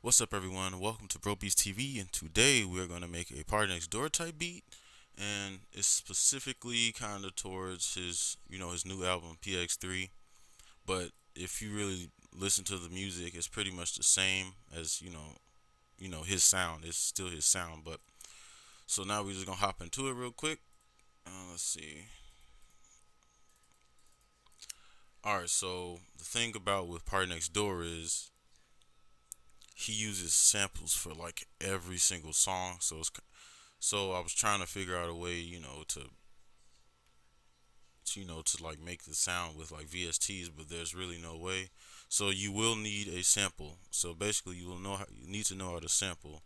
What's up, everyone? Welcome to Bro Beast TV, and today we are going to make a Party Next Door type beat, and it's specifically kind of towards his new album PX3. But if you really listen to the music, it's pretty much the same as his sound. It's still his sound, but so now we're just gonna hop into it real quick. Let's see. All right, so the thing about with Party Next Door is he uses samples for like every single song, so I was trying to figure out a way, to like make the sound with like VSTs, but there's really no way. So you will need a sample. So basically, you need to know how to sample.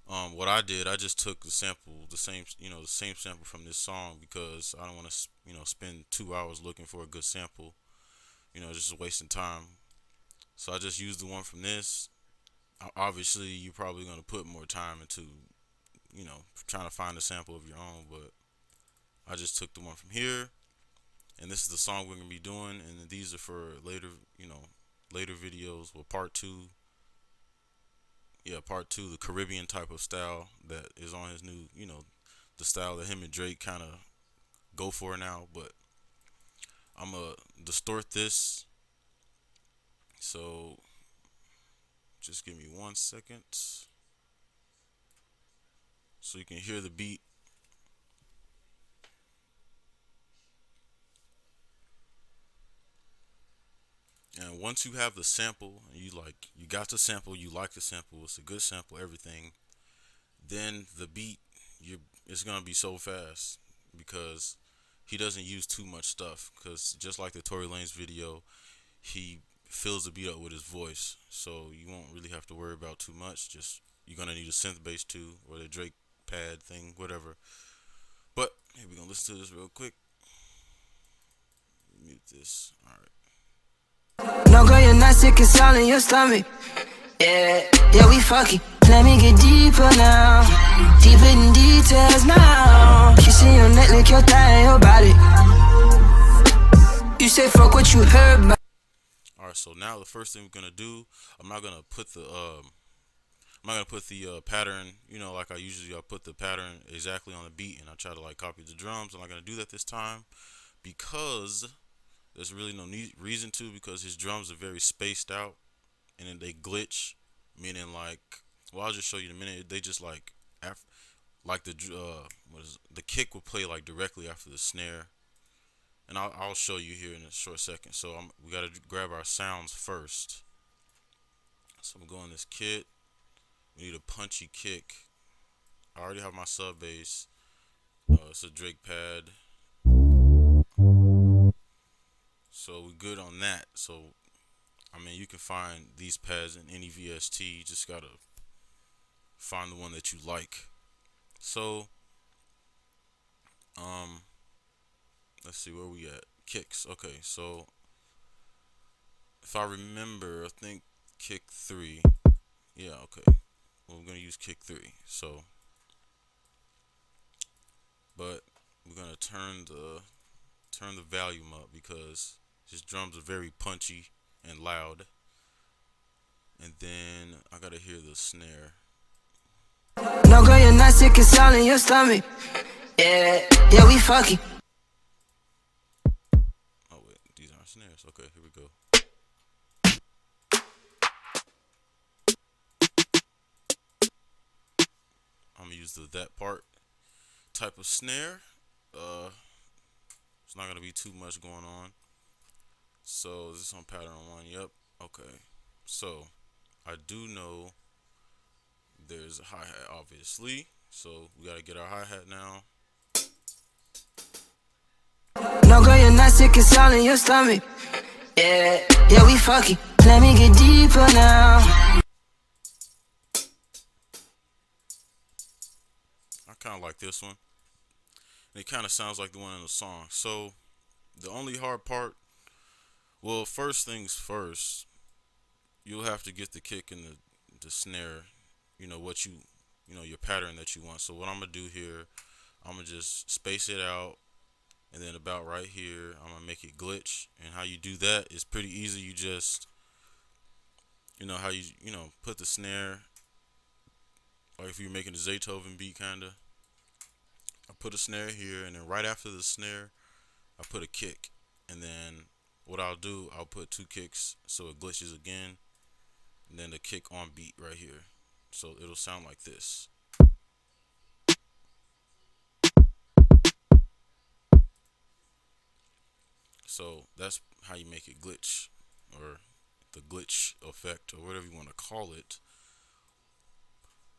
What I did, I just took the sample, the same sample from this song because I don't want to, spend 2 hours looking for a good sample. Just wasting time. So I just used the one from this. Obviously, you're probably gonna put more time into, trying to find a sample of your own, but I just took the one from here, and this is the song we're gonna be doing, and these are for later videos. Well, part two, yeah, part two, the Caribbean type of style that is on his new, the style that him and Drake kind of go for now. But I'm gonna distort this, so just give me 1 second, so you can hear the beat. And once you have the sample, and you got the sample, you like the sample, it's a good sample, everything. Then the beat, you it's gonna be so fast because he doesn't use too much stuff. Because just like the Tory Lanez video, he fills the beat up with his voice, so you won't really have to worry about too much. Just you're gonna need a synth bass too, or the Drake pad thing, whatever. But here we gonna listen to this real quick. Mute this. All right. No, girl, you're not sick, it's all in your stomach. Yeah, yeah, we fucking. Let me get deeper now. Deeper in details now. Kissing your neck, lick your thigh, your body. You say fuck what you heard, but All right. So now the first thing we're gonna do, I'm not gonna put the pattern, like I put the pattern exactly on the beat, and I try to like copy the drums. I'm not gonna do that this time because there's really no reason to, because his drums are very spaced out, and then they glitch, meaning like, well, I'll just show you in a minute. They just like, like the kick will play like directly after the snare, and I'll show you here in a short second. So we gotta grab our sounds first. So I'm going this kit. We need a punchy kick. I already have my sub bass. It's a Drake pad, so we're good on that. So I mean, you can find these pads in any VST. You just gotta find the one that you like. So, um, let's see where we at. Kicks. Okay, so if I remember, I think kick three. Yeah, okay. Well, we're gonna use kick three. So, but we're gonna turn the volume up because his drums are very punchy and loud. And then I gotta hear the snare. no, girl, you're not sick, it's all in your stomach. Yeah, yeah, we fucking. Oh wait, these aren't snares. Okay, here we go. I'm gonna use the that part type of snare. It's not gonna be too much going on. So is this on pattern one? Yep. Okay. So I do know there's a hi hat, obviously. So we gotta get our hi hat now. No, girl, you're not sick, it's all in your stomach. Yeah, yeah, we fucking. Let me get deeper now. I kind of like this one. And it kind of sounds like the one in the song. So the only hard part, well, first things first, you'll have to get the kick and the snare. What your pattern that you want. So what I'm gonna do here, I'm gonna just space it out, and then about right here, I'm gonna make it glitch. And how you do that is pretty easy. You just You know how you put the snare, like if you're making a Zaytoven beat, kinda. I put a snare here, and then right after the snare, I put a kick, and then what I'll do, I'll put two kicks so it glitches again, and then the kick on beat right here, so it'll sound like this. So that's how you make it glitch, or the glitch effect, or whatever you want to call it.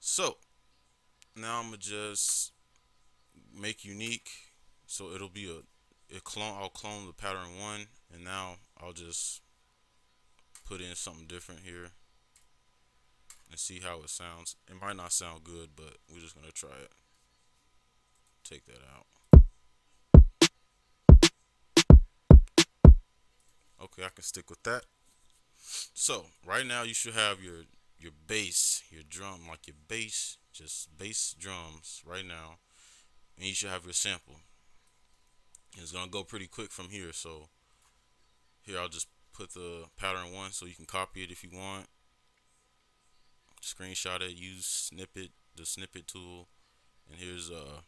So now I'm gonna just make unique. So it'll be a clone. I'll clone the pattern one, and now I'll just put in something different here and see how it sounds. It might not sound good, but we're just gonna try it. Take that out. Okay, I can stick with that. So right now you should have your bass, your drum, like your bass, just bass drums right now, and you should have your sample. And it's gonna go pretty quick from here. So here I'll just put the pattern one so you can copy it if you want. Screenshot it, use the snippet tool, and here's the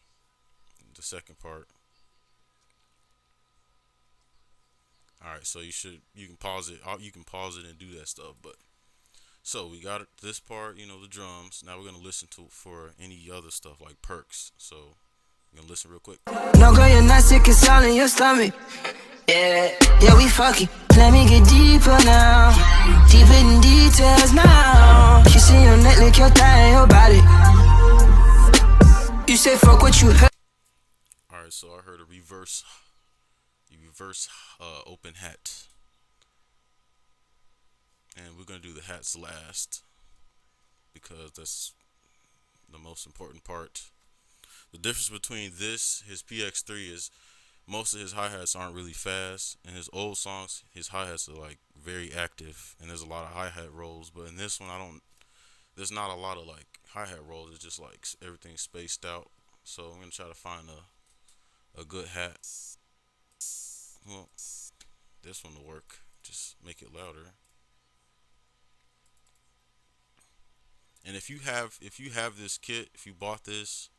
second part. All right, so you can pause it. You can pause it and do that stuff. But so we got this part, the drums. Now we're gonna listen to for any other stuff like perks. So we're gonna listen real quick. No, girl, you're not sick, it's all in your stomach. Yeah, yeah, we fucking. Let me get deeper now. Deeper in details now. Kissing your neck, lick your thigh and your body. You say fuck what you heard. All right, so I heard a reverse open hat, and we're gonna do the hats last because that's the most important part. The difference between his PX3 is most of his hi hats aren't really fast. In his old songs, his hi hats are like very active, and there's a lot of hi hat rolls. But in this one, I don't. There's not a lot of like hi hat rolls. It's just like everything's spaced out. So I'm gonna try to find a good hat. Well, this one will work. Just make it louder. And if you have this kit, if you bought this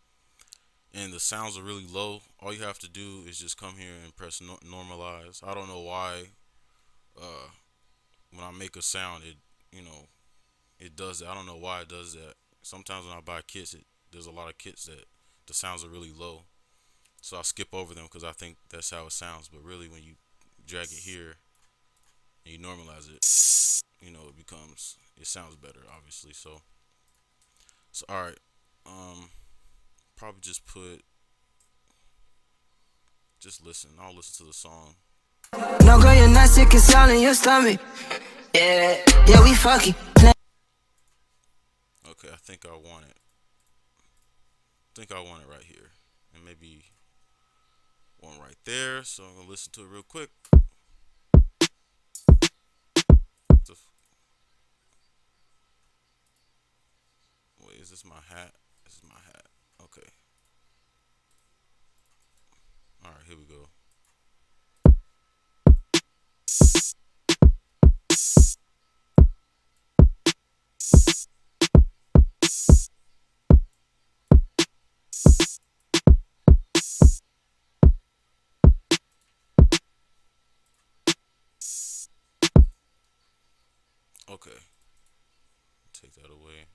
and the sounds are really low, all you have to do is just come here and press normalize. I don't know why uh, when I make a sound, it does that. I don't know why it does that. Sometimes when I buy kits, there's a lot of kits that the sounds are really low, so I skip over them because I think that's how it sounds. But really, when you drag it here and you normalize it, it sounds better, obviously. So all right, probably just listen. I'll listen to the song. No, girl, you're not sick, it's all in your stomach. Yeah, yeah, we fucking. Okay, I think I want it. I think I want it right here, and maybe one right there. So I'm gonna listen to it real quick. Wait, is this my hat? This is my hat. Okay. All right, here we go. Okay, take that away.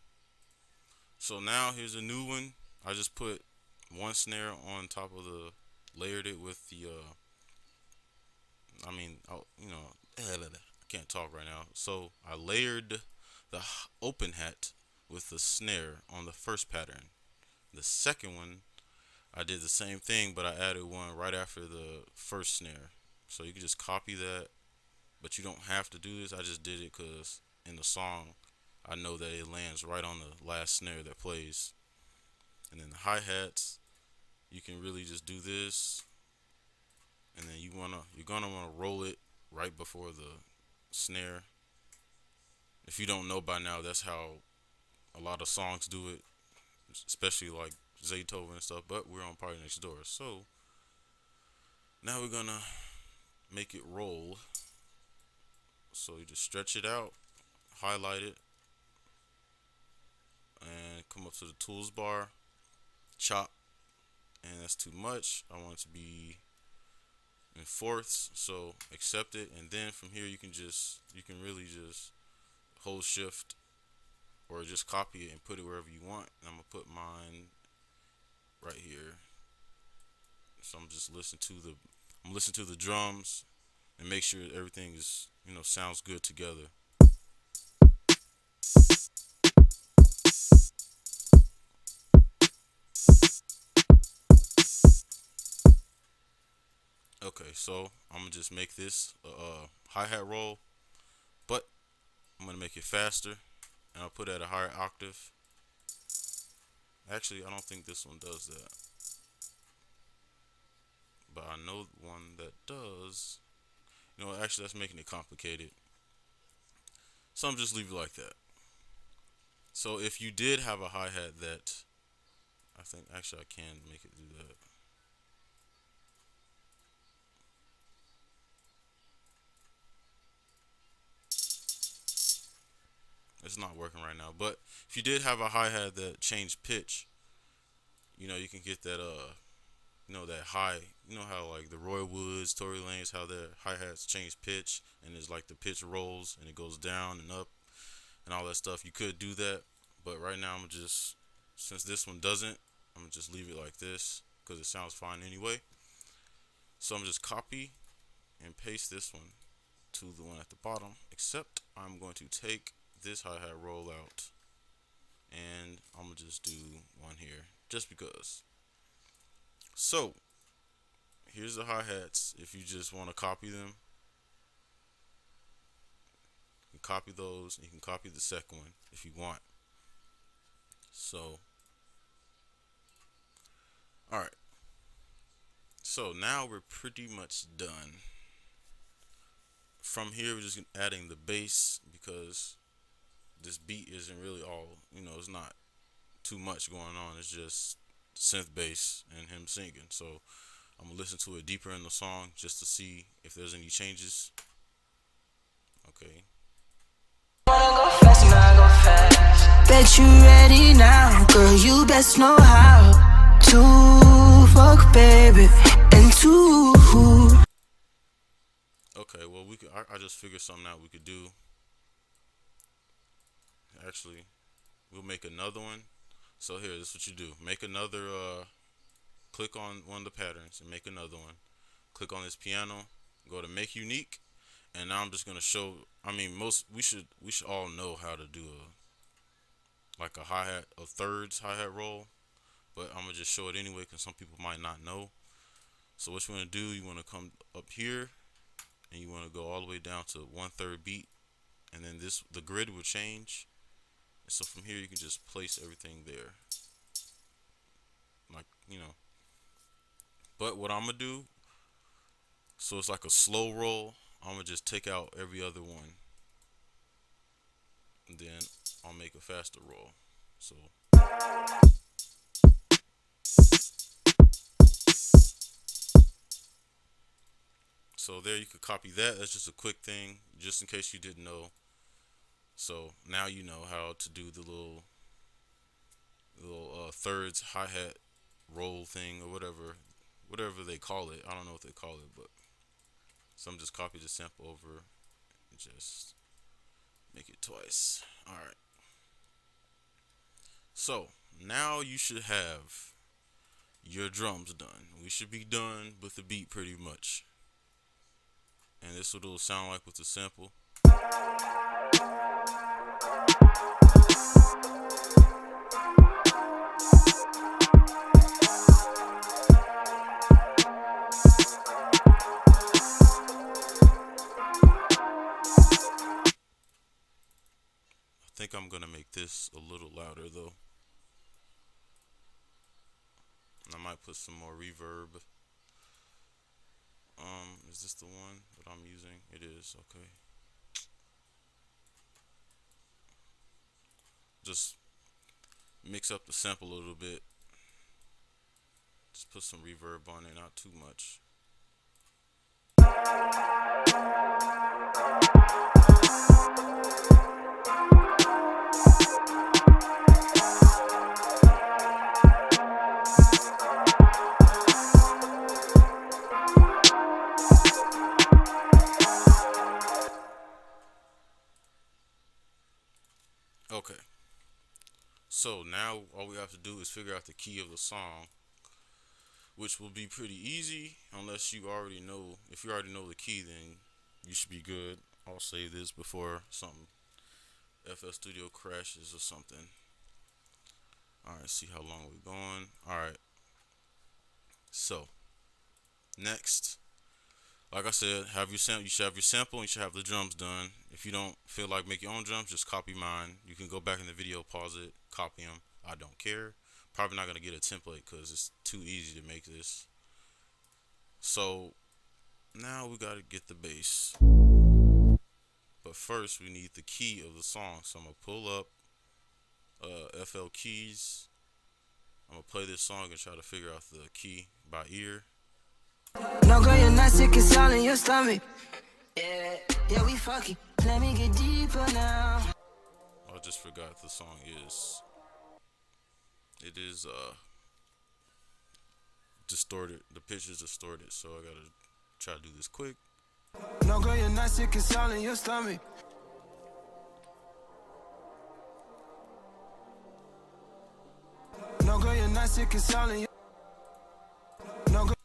So now here's a new one. I just put one snare on top of layered it with the I mean, I can't talk right now. So I layered the open hat with the snare on the first pattern. The second one, I did the same thing, but I added one right after the first snare. So you can just copy that, but you don't have to do this. I just did it because in the song, I know that it lands right on the last snare that plays. And then the hi hats, you can really just do this, and then you're gonna wanna roll it right before the snare. If you don't know by now, that's how a lot of songs do it, especially like Zaytoven and stuff. But we're on PartyNextDoor, so now we're gonna make it roll. So you just stretch it out, highlight it and come up to the tools bar, chop, and that's too much. I want it to be in fourths, so accept it, and then from here you can really just hold shift or just copy it and put it wherever you want. And I'm gonna put mine right here. So I'm listening to the drums and make sure everything is sounds good together. Okay, so I'm gonna just make this a hi-hat roll, but I'm gonna make it faster and I'll put it at a higher octave. Actually, I don't think this one does that, but I know one that does. Actually, that's making it complicated. So I'm just leave it like that. So if you did have a hi-hat that, I think actually I can make it do that. It's not working right now, but if you did have a hi-hat that changed pitch, you can get that that high. You know how like the Roy Woods, Tory Lanez, how their hi-hats change pitch and it's like the pitch rolls and it goes down and up and all that stuff. You could do that, but right now I'm just since this one doesn't, I'm gonna just leave it like this because it sounds fine anyway. So I'm just copy and paste this one to the one at the bottom, except I'm going to take this hi-hat roll out and I'm gonna just do one here just because. So here's the hi-hats. If you just want to copy them, you can copy those. You can copy the second one if you want. So all right. So now we're pretty much done. From here, we're just adding the bass because this beat isn't really all, it's not too much going on. It's just synth bass and him singing. So I'm gonna listen to it deeper in the song just to see if there's any changes. Okay. Bet you ready now, girl, you best know how to fuck, baby, and to. Okay, well we could. I just figured something out we could do. Actually, we'll make another one. So here, this is what you do. Make another. Click on one of the patterns and make another one. Click on this piano. Go to make unique, and now I'm just gonna show. I mean, we should all know how to do a hi-hat, a thirds hi-hat roll, but I'm gonna just show it anyway because some people might not know. So what you want to do, you want to come up here and you want to go all the way down to 1/3 beat, and then the grid will change. And so from here you can just place everything there, like But what I'm gonna do, so it's like a slow roll. I'm gonna just take out every other one, and then I'll make a faster roll. So there you could copy that. That's just a quick thing, just in case you didn't know. So now you know how to do the little thirds hi-hat roll thing or whatever they call it. I don't know what they call it, but so I'm just copy the sample over and just make it twice. All right. So now you should have your drums done. We should be done with the beat pretty much. And this is what it'll sound like with the sample. I think I'm gonna make this a little louder though. And I might put some more reverb. Is this the one that I'm using? It is, okay. Just mix up the sample a little bit. Just put some reverb on it, not too much. So now all we have to do is figure out the key of the song, which will be pretty easy unless you already know. If you already know the key, then you should be good. I'll save this before something FL Studio crashes or something. All right, see how long we're going. All right. So next, like I said, have your sample. You should have your sample. And you should have the drums done. If you don't feel like making your own drums, just copy mine. You can go back in the video, pause it, copy them. I don't care. Probably not gonna get a template because it's too easy to make this. So now we gotta get the bass. But first, we need the key of the song. So I'm gonna pull up FL keys. I'm gonna play this song and try to figure out the key by ear. No, girl, you're not sick, it's all in your stomach. Yeah, yeah, we fucking. Let me get deeper now. I just forgot the song is. It is distorted. The pitch is distorted, so I gotta try to do this quick. No, girl, you're not sick, it's all in your stomach. No, girl, you're not sick, it's all in your. No, girl.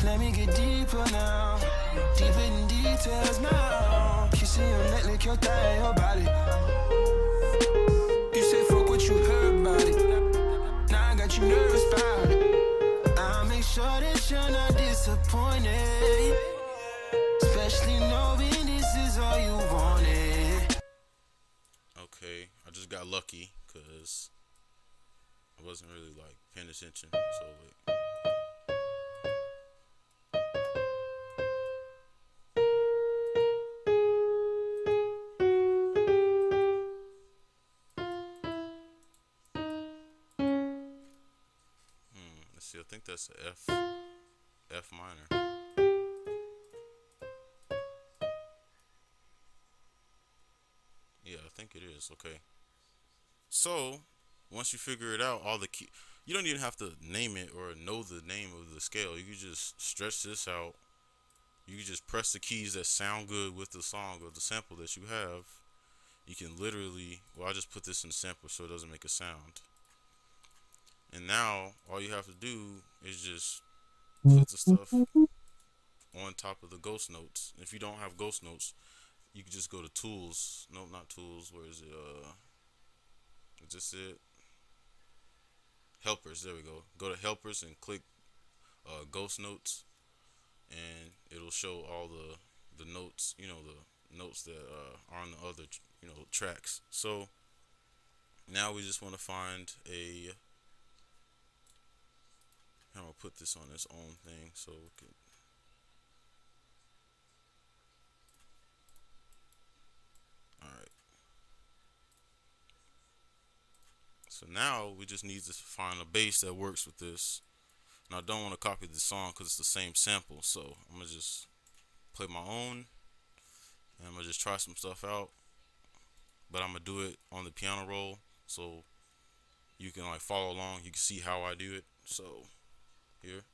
Let me get deeper now. Deeper in details now. Kissing your neck, lick your thigh, your body. You say fuck what you heard about it. Now I got you nervous about it. I'll make sure that you're not disappointed. Especially knowing this is all you wanted. Okay, I just got lucky because I wasn't really like paying attention. So like. Let's see. I think that's a F minor. Yeah, I think it is. Okay. So once you figure it out, all the key, you don't even have to name it or know the name of the scale. You can just stretch this out. You can just press the keys that sound good with the song or the sample that you have. You can literally, well, I just put this in the sample so it doesn't make a sound. And now all you have to do is just put the stuff on top of the ghost notes. If you don't have ghost notes, you can just go to tools. No, not tools. Where is it? Is this it? Helpers. There we go. Go to helpers and click ghost notes, and it'll show all the notes. You know, the notes that are on the other tracks. So now we just want to find a. I'm gonna put this on its own thing so we can. Alright. So now we just need to find a bass that works with this. And I don't want to copy the song because it's the same sample. So I'm gonna just play my own. And I'm gonna just try some stuff out. But I'm gonna do it on the piano roll so you can like follow along. You can see how I do it. So here.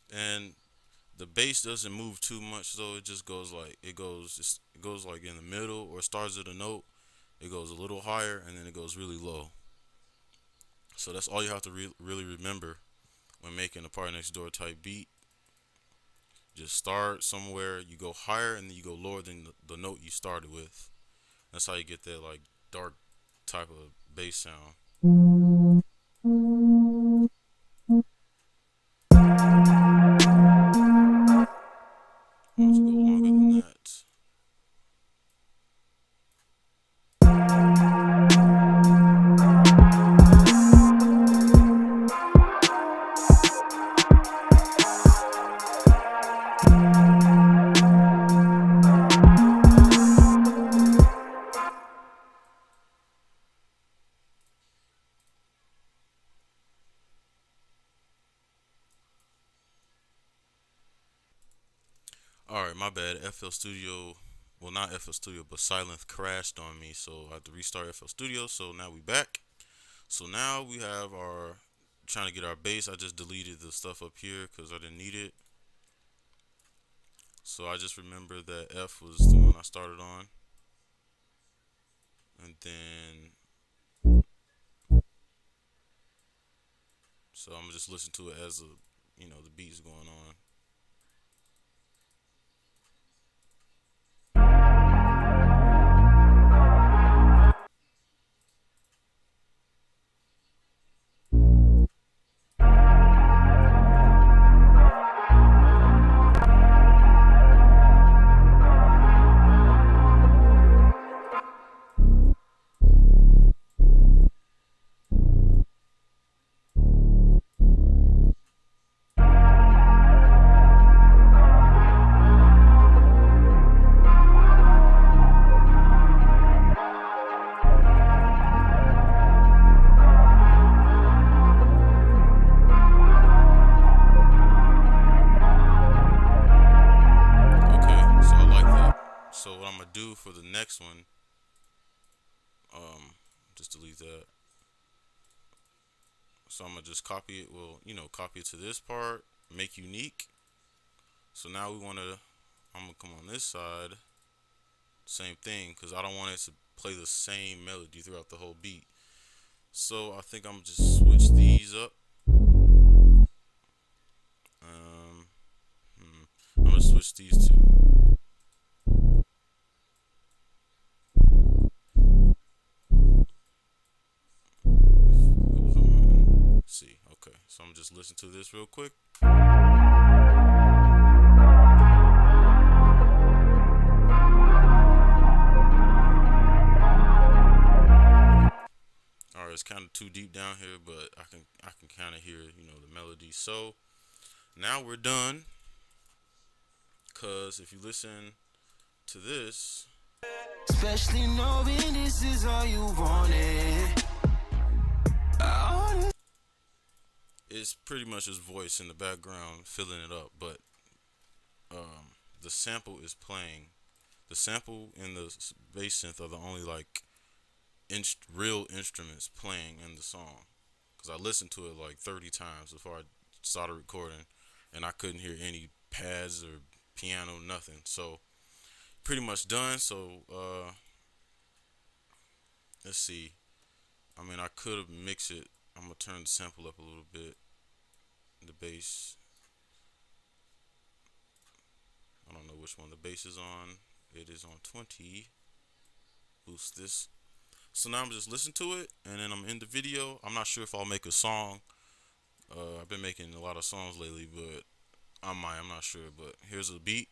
And the bass doesn't move too much, so it just goes like it goes like in the middle, or it starts at a note, it goes a little higher, and then it goes really low. So that's all you have to really remember when making a PartyNextDoor type beat. Just start somewhere, you go higher, and then you go lower than the note you started with. That's how you get that like dark type of bass sound. Let's go longer than that. my bad. FL Studio, well, not FL Studio, but Silent crashed on me, so I had to restart FL Studio. So now we back. So now we have our trying to get our bass. I just deleted the stuff up here because I didn't need it. So I just remember that F was the one I started on, and then so I'm gonna just listen to it as the beat's going on. Okay, so I like that. So what I'm gonna do for the next one, just delete that. So I'm gonna just copy it. Well, copy it to this part, make unique. So now we wanna, I'm gonna come on this side, same thing, because I don't want it to play the same melody throughout the whole beat. So I think I'm gonna just switch these up. Um, I'm gonna switch these two. It was on C. Okay, so I'm just listen to this real quick. All right, it's kind of too deep down here, but I can kind of hear the melody. So now we're done. Cause if you listen to this, Especially knowing this is all you wanted. it's pretty much his voice in the background filling it up, but the sample is playing. The sample and the bass synth are the only like real instruments playing in the song. Cause I listened to it like 30 times before I started recording, and I couldn't hear any pads or piano, nothing. So pretty much done. So let's see. I mean, I could have mixed it. I'm gonna turn the sample up a little bit. The bass. I don't know which one the bass is on. It is on 20. Boost this. So now I'm just listening to it, and then I'm in the video. I'm not sure if I'll make a song. I've been making a lot of songs lately, but I might. I'm not sure. But here's a beat.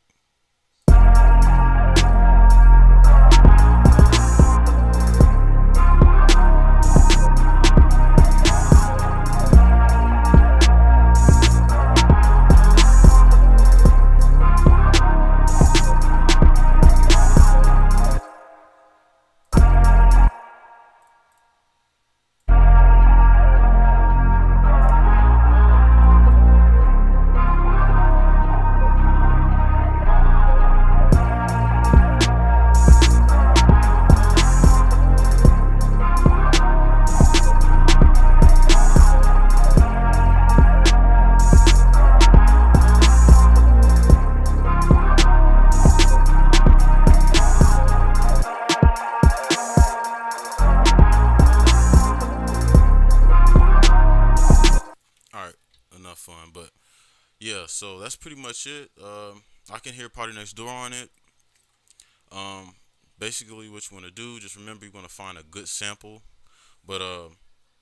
All right, enough fun, but yeah, so that's pretty much it. I can hear Party Next Door on it. Um, Basically, what you want to do, just remember you want to find a good sample. But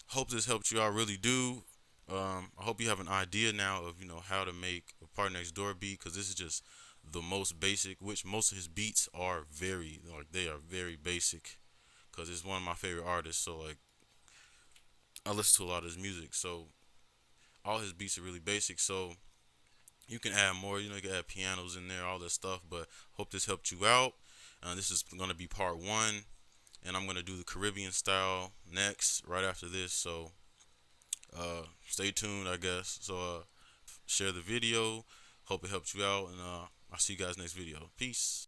hope this helped you. I really do. I hope you have an idea now of how to make a Party Next Door beat, because this is just the most basic. Which most of his beats are very like they are very basic, because it's one of my favorite artists. So like I listen to a lot of his music. So all his beats are really basic. So you can add more. You can add pianos in there, all that stuff. But hope this helped you out. This is gonna be part one, and I'm gonna do the Caribbean style next, right after this. So stay tuned, I guess. So share the video. Hope it helped you out, and I'll see you guys next video. Peace.